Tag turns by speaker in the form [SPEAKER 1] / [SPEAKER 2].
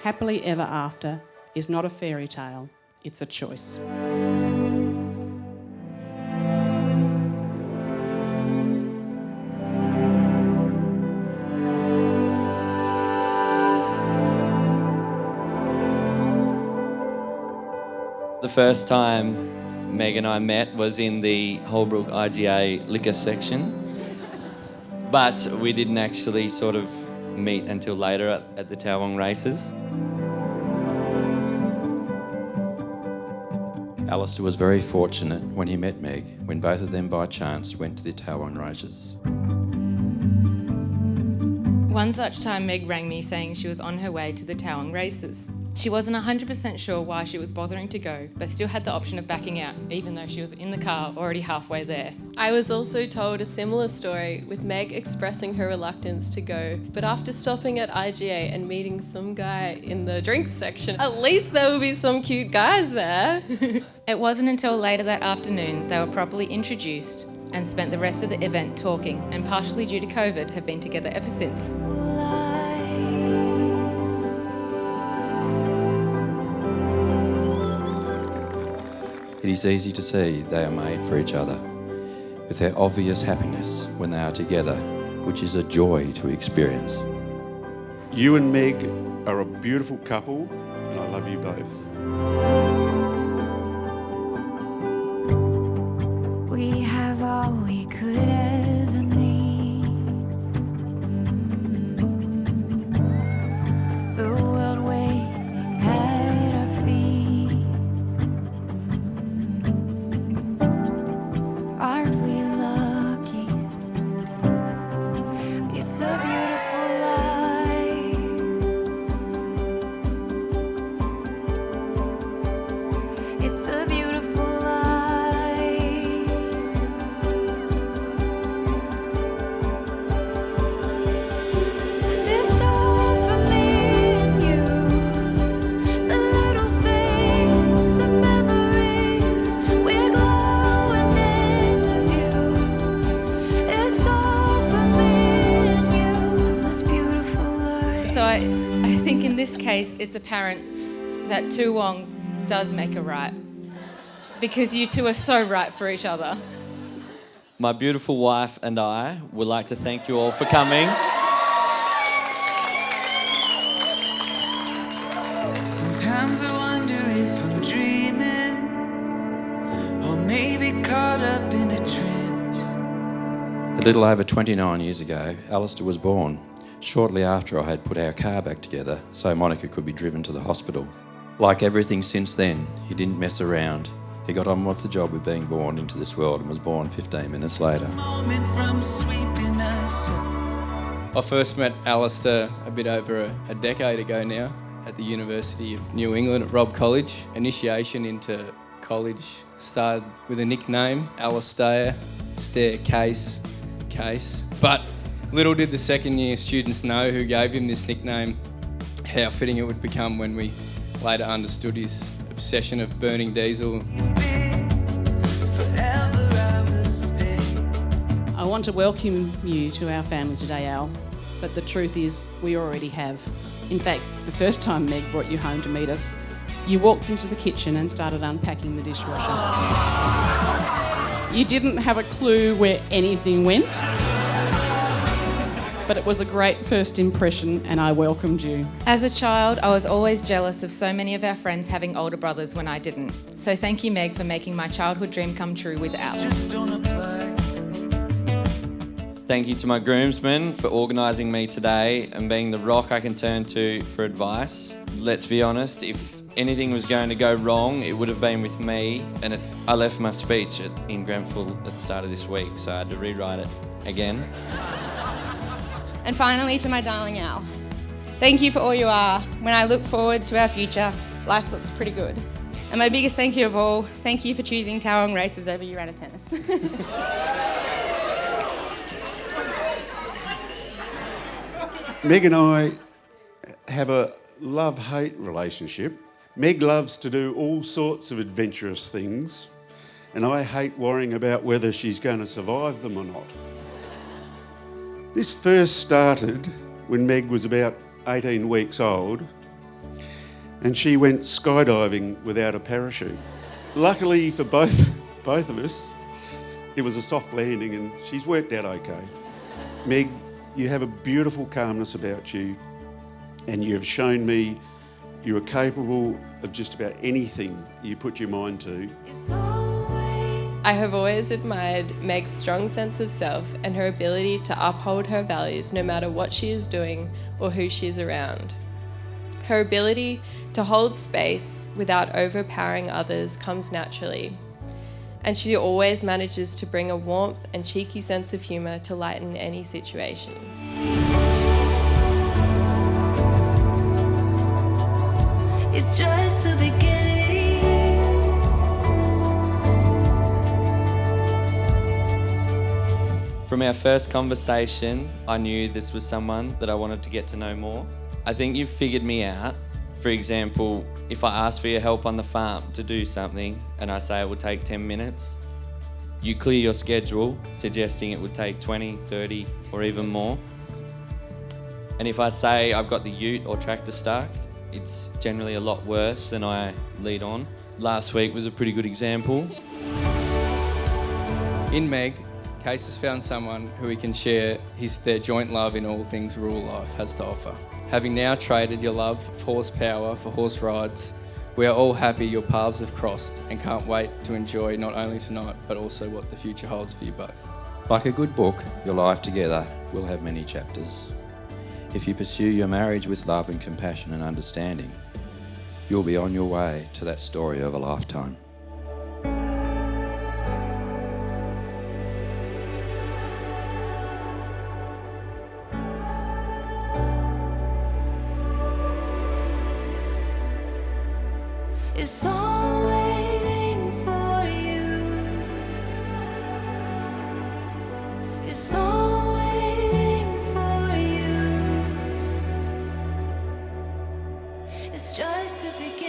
[SPEAKER 1] Happily ever after is not a fairy tale, it's a choice.
[SPEAKER 2] The first time Meg and I met was in the Holbrook IGA liquor section, but we didn't actually sort of meet until later at the Tawong races.
[SPEAKER 3] Alistair was very fortunate when he met Meg, when both of them by chance went to the Tawong races.
[SPEAKER 4] One such time Meg rang me saying she was on her way to the Tawong races. She wasn't 100% sure why she was bothering to go, but still had the option of backing out, even though she was in the car already halfway there.
[SPEAKER 5] I was also told a similar story, with Meg expressing her reluctance to go, but after stopping at IGA and meeting some guy in the drinks section, at least there would be some cute guys there.
[SPEAKER 4] It wasn't until later that afternoon they were properly introduced and spent the rest of the event talking, and partially due to COVID have been together ever since.
[SPEAKER 3] It is easy to see they are made for each other, with their obvious happiness when they are together, which is a joy to experience.
[SPEAKER 6] You and Meg are a beautiful couple, and I love you both.
[SPEAKER 7] We have all we could ever need. The world waiting at our feet. Aren't we lucky? It's a beautiful life. It's a beautiful life.
[SPEAKER 4] So I think in this case it's apparent that two wrongs does make a right, because you two are so right for each other.
[SPEAKER 2] My beautiful wife and I would like to thank you all for coming.
[SPEAKER 8] Sometimes I wonder if I'm dreaming, or maybe caught up in a trance.
[SPEAKER 3] A little over 29 years ago, Alistair was born, shortly after I had put our car back together so Monica could be driven to the hospital. Like everything since then, he didn't mess around. He got on with the job of being born into this world and was born 15 minutes later.
[SPEAKER 8] Moment from sweeping us up.
[SPEAKER 9] I first met Alistair a bit over a decade ago now at the University of New England at Robb College. Initiation into college started with a nickname, Alistair, staircase, case. But little did the second year students know who gave him this nickname how fitting it would become when we later understood his obsession of burning diesel.
[SPEAKER 1] I want to welcome you to our family today, Al, but the truth is we already have. In fact, the first time Meg brought you home to meet us, you walked into the kitchen and started unpacking the dishwasher. You didn't have a clue where anything went, but it was a great first impression and I welcomed you.
[SPEAKER 4] As a child, I was always jealous of so many of our friends having older brothers when I didn't. So thank you, Meg, for making my childhood dream come true with Al.
[SPEAKER 2] Thank you to my groomsmen for organising me today and being the rock I can turn to for advice. Let's be honest, if anything was going to go wrong, it would have been with me, and I left my speech in Grenfell at the start of this week, so I had to rewrite it again.
[SPEAKER 10] And finally, to my darling Al, thank you for all you are. When I look forward to our future, life looks pretty good. And my biggest thank you of all, thank you for choosing Tawong races over Urana tennis.
[SPEAKER 6] Meg and I have a love-hate relationship. Meg loves to do all sorts of adventurous things, and I hate worrying about whether she's going to survive them or not. This first started when Meg was about 18 weeks old, and she went skydiving without a parachute. Luckily for both of us, it was a soft landing and she's worked out okay. Meg, you have a beautiful calmness about you, and you have shown me you are capable of just about anything you put your mind to.
[SPEAKER 5] I have always admired Meg's strong sense of self and her ability to uphold her values no matter what she is doing or who she is around. Her ability to hold space without overpowering others comes naturally, and she always manages to bring a warmth and cheeky sense of humour to lighten any situation.
[SPEAKER 7] It's just the beginning.
[SPEAKER 2] From our first conversation, I knew this was someone that I wanted to get to know more. I think you've figured me out. For example, if I ask for your help on the farm to do something and I say it will take 10 minutes, you clear your schedule, suggesting it would take 20, 30, or even more. And if I say I've got the ute or tractor stuck, it's generally a lot worse than I lead on. Last week was a pretty good example.
[SPEAKER 9] In Meg, Case has found someone who he can share their joint love in all things rural life has to offer. Having now traded your love of horsepower for horse rides, we are all happy your paths have crossed and can't wait to enjoy not only tonight but also what the future holds for you both.
[SPEAKER 3] Like a good book, your life together will have many chapters. If you pursue your marriage with love and compassion and understanding, you'll be on your way to that story of a lifetime.
[SPEAKER 7] It's all waiting for you. It's all waiting for you. It's just the beginning.